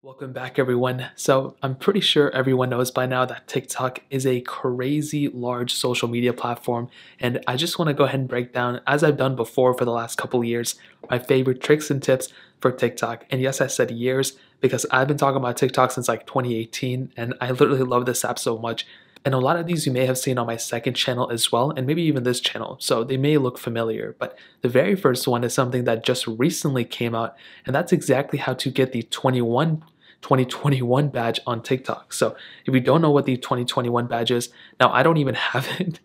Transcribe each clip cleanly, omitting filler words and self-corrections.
Welcome back, everyone. So, I'm pretty sure everyone knows by now that TikTok is a crazy large social media platform, and I just want to go ahead and break down, as I've done before for the last couple of years, my favorite tricks and tips for TikTok. And yes, I said years because I've been talking about TikTok since like 2018, and I literally love this app so much. And a lot of these you may have seen on my second channel as well, and maybe even this channel, so they may look familiar. But the very first one is something that just recently came out, and that's exactly how to get the 2021 badge on TikTok. So if you don't know what the 2021 badge is, now I don't even have it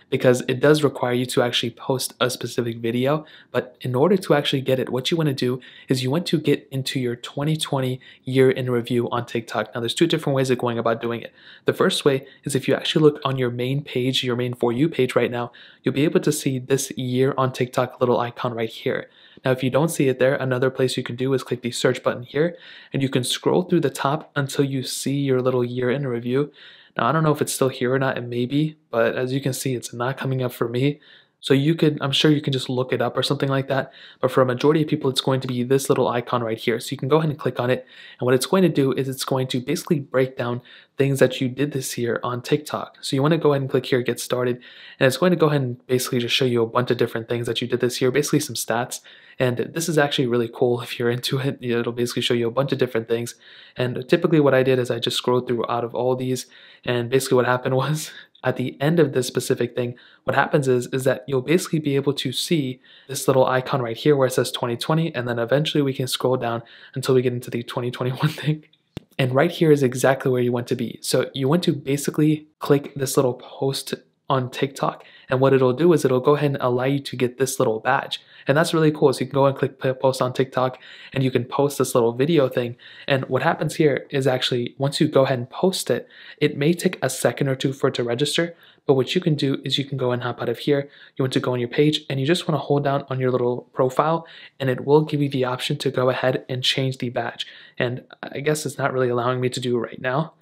because it does require you to actually post a specific video. But in order to actually get it, what you want to do is you want to get into your 2020 year in review on TikTok. Now there's two different ways of going about doing it. The first way is if you actually look on your main page, your main For You page right now, you'll be able to see this year on TikTok little icon right here. Now, if you don't see it there, another place you can do is click the search button here, and you can scroll through the top until you see your little year in review. Now, I don't know if it's still here or not, it may be, but as you can see, it's not coming up for me. So I'm sure you can just look it up or something like that. But for a majority of people, it's going to be this little icon right here. So you can go ahead and click on it. And what it's going to do is it's going to basically break down things that you did this year on TikTok. So you want to go ahead and click here, get started. And it's going to go ahead and basically just show you a bunch of different things that you did this year, basically some stats. And this is actually really cool if you're into it. It'll basically show you a bunch of different things. And typically what I did is I just scrolled through out of all these. And basically what happened was at the end of this specific thing, what happens is that you'll basically be able to see this little icon right here where it says 2020. And then eventually we can scroll down until we get into the 2021 thing. And right here is exactly where you want to be. So you want to basically click this little post on TikTok, and what it'll do is it'll go ahead and allow you to get this little badge. And that's really cool. So you can go and click post on TikTok, and you can post this little video thing. And what happens here is actually once you go ahead and post it, it may take a second or two for it to register. But what you can do is you can go and hop out of here. You want to go on your page, and you just want to hold down on your little profile, and it will give you the option to go ahead and change the badge. And I guess it's not really allowing me to do it right now,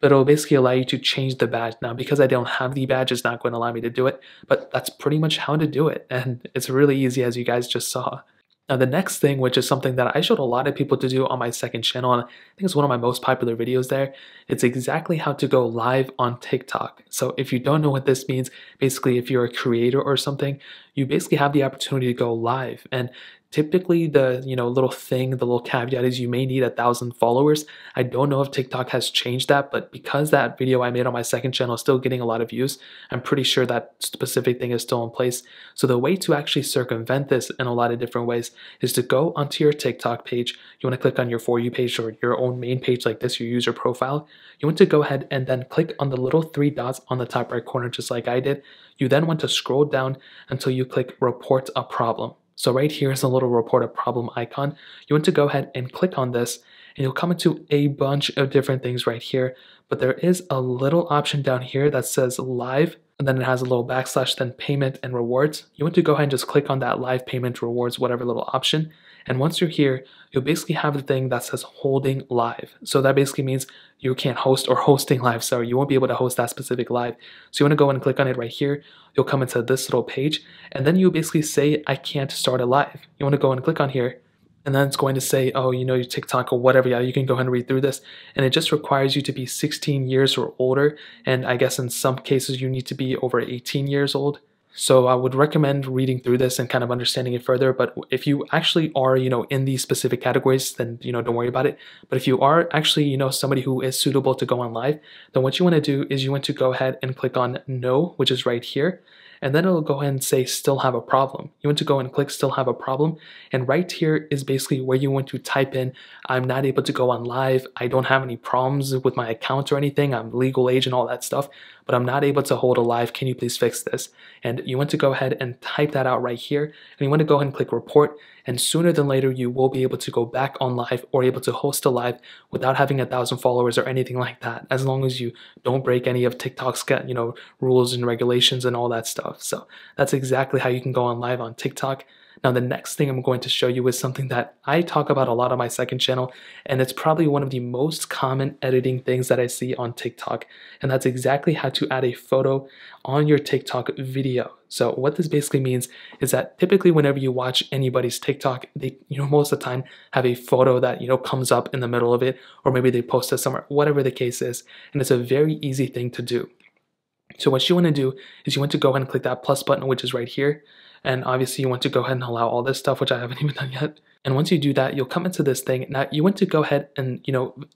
but it'll basically allow you to change the badge. Now, because I don't have the badge, it's not going to allow me to do it, but that's pretty much how to do it. And it's really easy, as you guys just saw. Now, the next thing, which is something that I showed a lot of people to do on my second channel, and I think it's one of my most popular videos there, it's exactly how to go live on TikTok. So if you don't know what this means, basically if you're a creator or something, you basically have the opportunity to go live. And typically the little thing, the little caveat is you may need 1,000 followers. I don't know if TikTok has changed that, but because that video I made on my second channel is still getting a lot of views, I'm pretty sure that specific thing is still in place. So the way to actually circumvent this in a lot of different ways is to go onto your TikTok page. You want to click on your For You page or your own main page like this, your user profile. You want to go ahead and then click on the little three dots on the top right corner, just like I did. You then want to scroll down until you click Report a Problem. So right here is a little report a problem icon. You want to go ahead and click on this, and you'll come into a bunch of different things right here. But there is a little option down here that says live, and then it has a little backslash, then payment and rewards. You want to go ahead and just click on that live payment rewards, whatever little option. And once you're here, you'll basically have the thing that says holding live. So that basically means you can't host or hosting live. So you won't be able to host that specific live. So you want to go and click on it right here. You'll come into this little page, and then you basically say, I can't start a live. You want to go and click on here. And then it's going to say, oh, your TikTok or whatever. Yeah, you can go ahead and read through this. And it just requires you to be 16 years or older. And I guess in some cases you need to be over 18 years old. So I would recommend reading through this and kind of understanding it further. But if you actually are, in these specific categories, then, don't worry about it. But if you are actually, somebody who is suitable to go on live, then what you want to do is you want to go ahead and click on no, which is right here. And then it'll go ahead and say still have a problem. You want to go and click still have a problem. And right here is basically where you want to type in, I'm not able to go on live. I don't have any problems with my account or anything. I'm legal age and all that stuff, but I'm not able to hold a live. Can you please fix this? And you want to go ahead and type that out right here. And you want to go ahead and click report. And sooner than later, you will be able to go back on live or able to host a live without having 1,000 followers or anything like that, as long as you don't break any of TikTok's rules and regulations and all that stuff. So that's exactly how you can go on live on TikTok. Now, the next thing I'm going to show you is something that I talk about a lot on my second channel, and it's probably one of the most common editing things that I see on TikTok, and that's exactly how to add a photo on your TikTok video. So what this basically means is that typically whenever you watch anybody's TikTok, they, most of the time have a photo that, comes up in the middle of it, or maybe they post it somewhere, whatever the case is, and it's a very easy thing to do. So what you want to do is you want to go ahead and click that plus button, which is right here. And obviously you want to go ahead and allow all this stuff, which I haven't even done yet. And once you do that, you'll come into this thing. Now you want to go ahead and,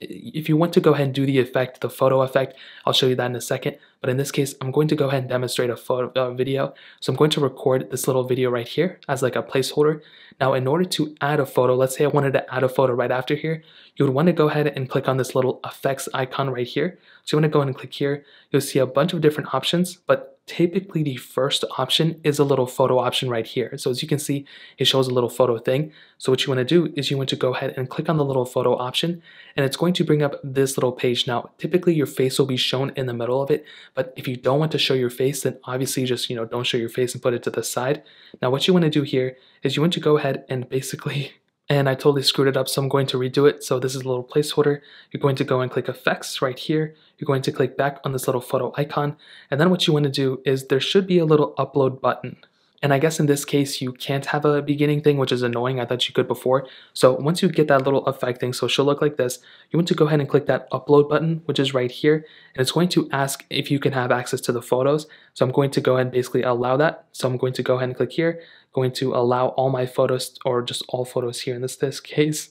if you want to go ahead and do the effect, the photo effect, I'll show you that in a second. But in this case, I'm going to go ahead and demonstrate a video. So I'm going to record this little video right here as like a placeholder. Now, in order to add a photo, let's say I wanted to add a photo right after here, you would want to go ahead and click on this little effects icon right here. So you want to go ahead and click here. You'll see a bunch of different options, but typically the first option is a little photo option right here. So as you can see, it shows a little photo thing. So what you want to do is you want to go ahead and click on the little photo option, and it's going to bring up this little page. Now, typically your face will be shown in the middle of it, but if you don't want to show your face, then obviously just, don't show your face and put it to the side. Now, what you want to do here is you want to go ahead and basically, and I totally screwed it up, so I'm going to redo it. So this is a little placeholder. You're going to go and click effects right here. You're going to click back on this little photo icon. And then what you want to do is there should be a little upload button. And I guess in this case, you can't have a beginning thing, which is annoying. I thought you could before. So once you get that little effect thing, so it should look like this, you want to go ahead and click that upload button, which is right here. And it's going to ask if you can have access to the photos. So I'm going to go ahead and basically allow that. So I'm going to go ahead and click here, going to allow all my photos, or just all photos here in this case.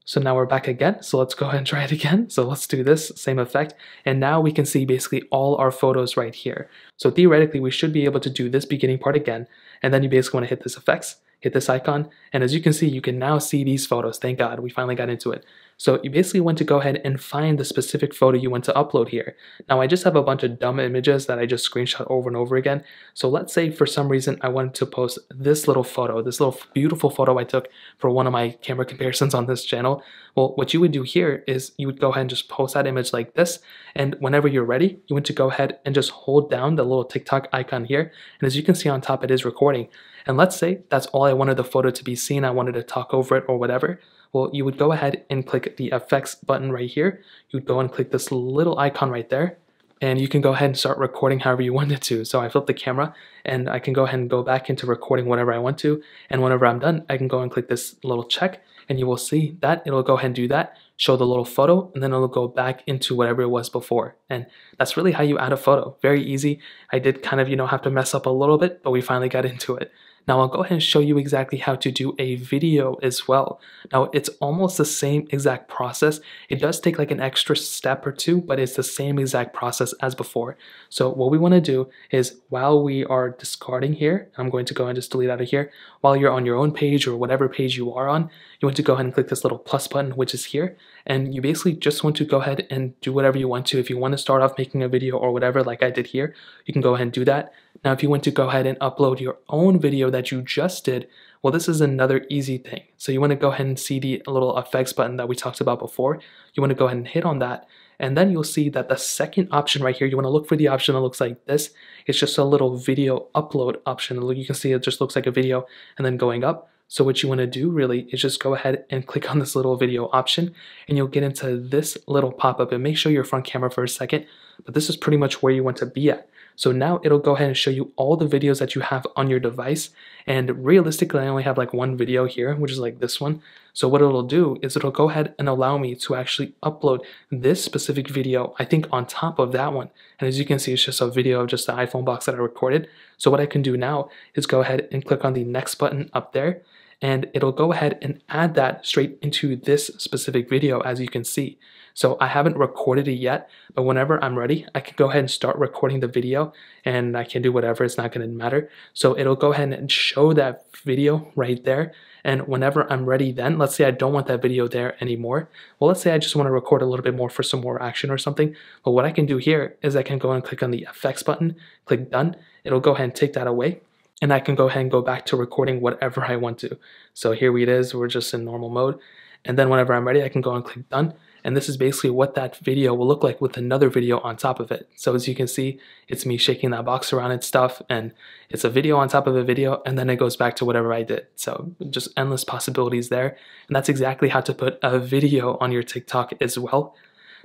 So now we're back again. So let's go ahead and try it again. So let's do this same effect. And now we can see basically all our photos right here. So theoretically, we should be able to do this beginning part again. And then you basically want to hit this effects, hit this icon. And as you can see, you can now see these photos. Thank God, we finally got into it. So you basically want to go ahead and find the specific photo you want to upload here. Now I just have a bunch of dumb images that I just screenshot over and over again. So let's say for some reason I wanted to post this little photo, this little beautiful photo I took for one of my camera comparisons on this channel. Well, what you would do here is you would go ahead and just post that image like this. And whenever you're ready, you want to go ahead and just hold down the little TikTok icon here. And as you can see on top, it is recording. And let's say that's all I wanted the photo to be seen. I wanted to talk over it or whatever. Well, you would go ahead and click the effects button right here. You would go and click this little icon right there, and you can go ahead and start recording however you want it to. So I flip the camera and I can go ahead and go back into recording whatever I want to. And whenever I'm done, I can go and click this little check, and you will see that it'll go ahead and do that, show the little photo, and then it'll go back into whatever it was before. And that's really how you add a photo. Very easy. I did kind of, have to mess up a little bit, but we finally got into it. Now I'll go ahead and show you exactly how to do a video as well. Now it's almost the same exact process. It does take like an extra step or two, but it's the same exact process as before. So what we want to do is, while we are discarding here, I'm going to go and just delete out of here. While you're on your own page or whatever page you are on, you want to go ahead and click this little plus button, which is here. And you basically just want to go ahead and do whatever you want to. If you want to start off making a video or whatever, like I did here, you can go ahead and do that. Now, if you want to go ahead and upload your own video that you just did, well, this is another easy thing. So you want to go ahead and see the little effects button that we talked about before. You want to go ahead and hit on that. And then you'll see that the second option right here, you want to look for the option that looks like this. It's just a little video upload option. You can see it just looks like a video and then going up. So what you want to do really is just go ahead and click on this little video option, and you'll get into this little pop-up. And make sure you're front camera for a second, but this is pretty much where you want to be at. So now it'll go ahead and show you all the videos that you have on your device. And realistically, I only have like one video here, which is like this one. So what it'll do is it'll go ahead and allow me to actually upload this specific video, I think, on top of that one. And as you can see, it's just a video of just the iPhone box that I recorded. So what I can do now is go ahead and click on the next button up there, and it'll go ahead and add that straight into this specific video, as you can see. So I haven't recorded it yet, but whenever I'm ready, I can go ahead and start recording the video, and I can do whatever, it's not going to matter. So it'll go ahead and show that video right there. And whenever I'm ready, then let's say I don't want that video there anymore. Well, let's say I just want to record a little bit more for some more action or something. But what I can do here is I can go and click on the effects button, click done. It'll go ahead and take that away, and I can go ahead and go back to recording whatever I want to. So here it is, we're just in normal mode. And then whenever I'm ready, I can go and click done. And this is basically what that video will look like with another video on top of it. So as you can see, it's me shaking that box around and stuff, and it's a video on top of a video, and then it goes back to whatever I did. So just endless possibilities there. And that's exactly how to put a video on your TikTok as well.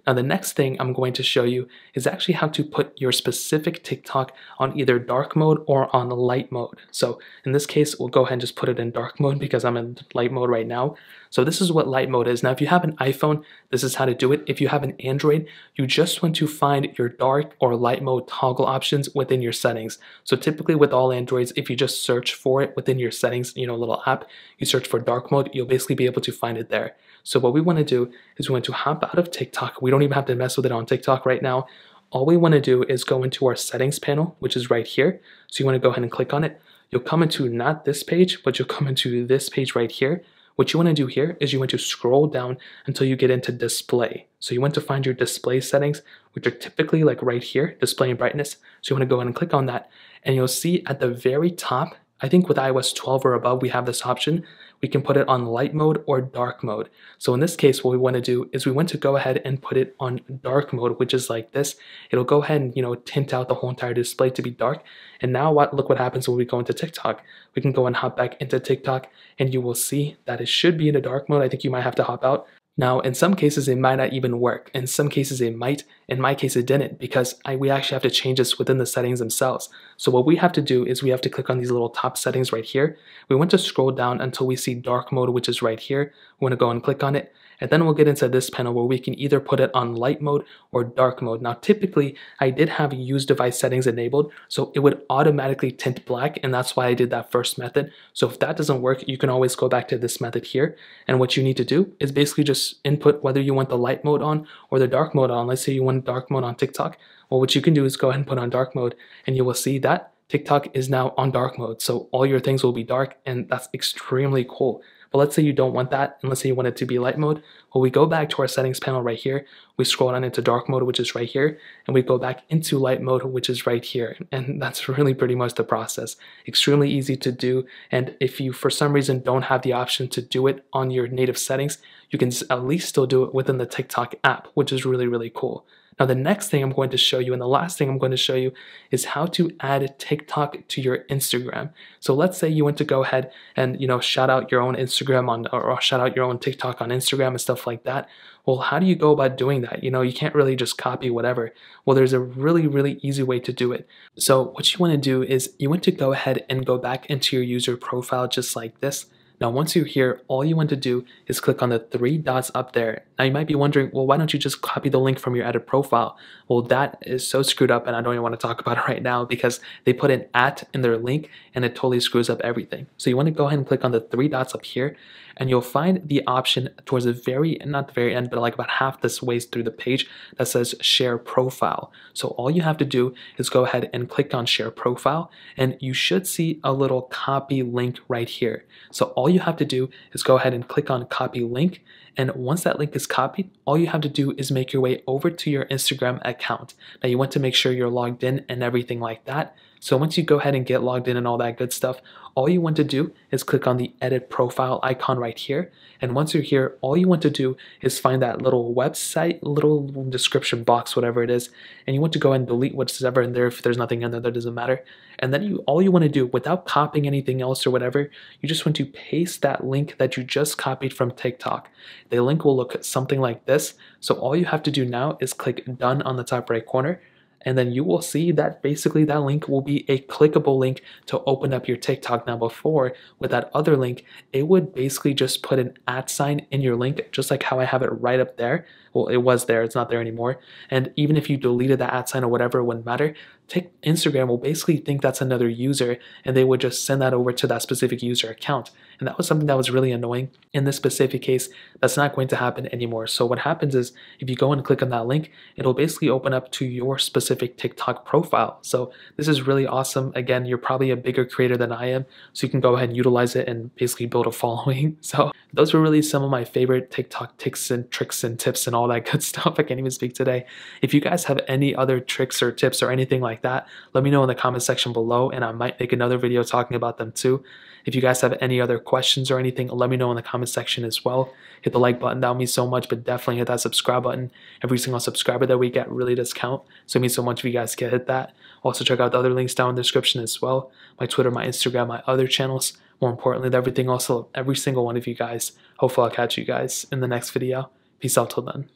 Now the next thing I'm going to show you is actually how to put your specific TikTok on either dark mode or on light mode. So in this case, we'll go ahead and just put it in dark mode because I'm in light mode right now. So this is what light mode is. Now if you have an iPhone, this is how to do it. If you have an Android, you just want to find your dark or light mode toggle options within your settings. So typically with all Androids, if you just search for it within your settings, little app, you search for dark mode, you'll basically be able to find it there. So what we want to do is we want to hop out of TikTok. We don't even have to mess with it on TikTok right now. All we want to do is go into our settings panel, which is right here. So you want to go ahead and click on it. You'll come into not this page, but you'll come into this page right here. What you want to do here is you want to scroll down until you get into display. So you want to find your display settings, which are typically like right here, display and brightness. So you want to go ahead and click on that. And you'll see at the very top, I think with iOS 12 or above, we have this option. We can put it on light mode or dark mode. So in this case, what we want to do is we want to go ahead and put it on dark mode, which is like this. It'll go ahead and, tint out the whole entire display to be dark. And now look what happens when we go into TikTok. We can go and hop back into TikTok and you will see that it should be in a dark mode. I think you might have to hop out. Now, in some cases, it might not even work. In some cases, it might. In my case, it didn't because we actually have to change this within the settings themselves. So what we have to do is we have to click on these little top settings right here. We want to scroll down until we see dark mode, which is right here. We want to go and click on it. And then we'll get into this panel where we can either put it on light mode or dark mode. Now, typically, I did have use device settings enabled, so it would automatically tint black, and that's why I did that first method. So if that doesn't work, you can always go back to this method here. And what you need to do is basically just input whether you want the light mode on or the dark mode on. Let's say you want dark mode on TikTok. Well, what you can do is go ahead and put on dark mode, and you will see that TikTok is now on dark mode. So all your things will be dark, and that's extremely cool. But let's say you don't want that, and let's say you want it to be light mode. Well, we go back to our settings panel right here. We scroll down into dark mode, which is right here, and we go back into light mode, which is right here. And that's really pretty much the process. Extremely easy to do. And if you, for some reason, don't have the option to do it on your native settings, you can at least still do it within the TikTok app, which is really, really cool. Now, the next thing I'm going to show you, and the last thing I'm going to show you, is how to add TikTok to your Instagram. So let's say you want to go ahead and, shout out your own Instagram or shout out your own TikTok on Instagram and stuff like that. Well, how do you go about doing that? You can't really just copy whatever. Well, there's a really, really easy way to do it. So what you want to do is you want to go ahead and go back into your user profile just like this. Now, once you're here, all you want to do is click on the three dots up there. Now, you might be wondering, well, why don't you just copy the link from your edit profile? Well, that is so screwed up, and I don't even want to talk about it right now because they put an @ in their link, and it totally screws up everything. So you want to go ahead and click on the three dots up here, and you'll find the option towards the not the very end, but like about half this ways through the page that says Share Profile. So all you have to do is go ahead and click on Share Profile, and you should see a little copy link right here. So all you have to do is go ahead and click on Copy Link, and once that link is copied, all you have to do is make your way over to your Instagram account. Now you want to make sure you're logged in and everything like that. So once you go ahead and get logged in and all that good stuff, all you want to do is click on the edit profile icon right here. And once you're here, all you want to do is find that little website, little description box, whatever it is. And you want to go ahead and delete what's ever in there. If there's nothing in there, that doesn't matter. And then all you want to do without copying anything else or whatever, you just want to paste that link that you just copied from TikTok. The link will look something like this. So all you have to do now is click done on the top right corner. And then you will see that basically that link will be a clickable link to open up your TikTok. Now before, with that other link, it would basically just put an @ in your link, just like how I have it right up there. Well, it was there, it's not there anymore. And even if you deleted the @ or whatever, it wouldn't matter. Instagram will basically think that's another user, and they would just send that over to that specific user account. And that was something that was really annoying. In this specific case, that's not going to happen anymore. So what happens is if you go and click on that link, it'll basically open up to your specific TikTok profile. So this is really awesome. Again, you're probably a bigger creator than I am, so you can go ahead and utilize it and basically build a following. So those were really some of my favorite TikTok tips and tricks and tips and all that good stuff. I can't even speak today. If you guys have any other tricks or tips or anything like that, let me know in the comment section below, and I might make another video talking about them too. If you guys have any other questions or anything, let me know in the comment section as well. Hit the like button, that would mean so much, but definitely hit that subscribe button. Every single subscriber that we get really does count, so it means so much if you guys can hit that. Also, check out the other links down in the description as well. My Twitter, my Instagram, my other channels. More importantly, everything, also every single one of you guys. Hopefully I'll catch you guys in the next video. Peace out till then.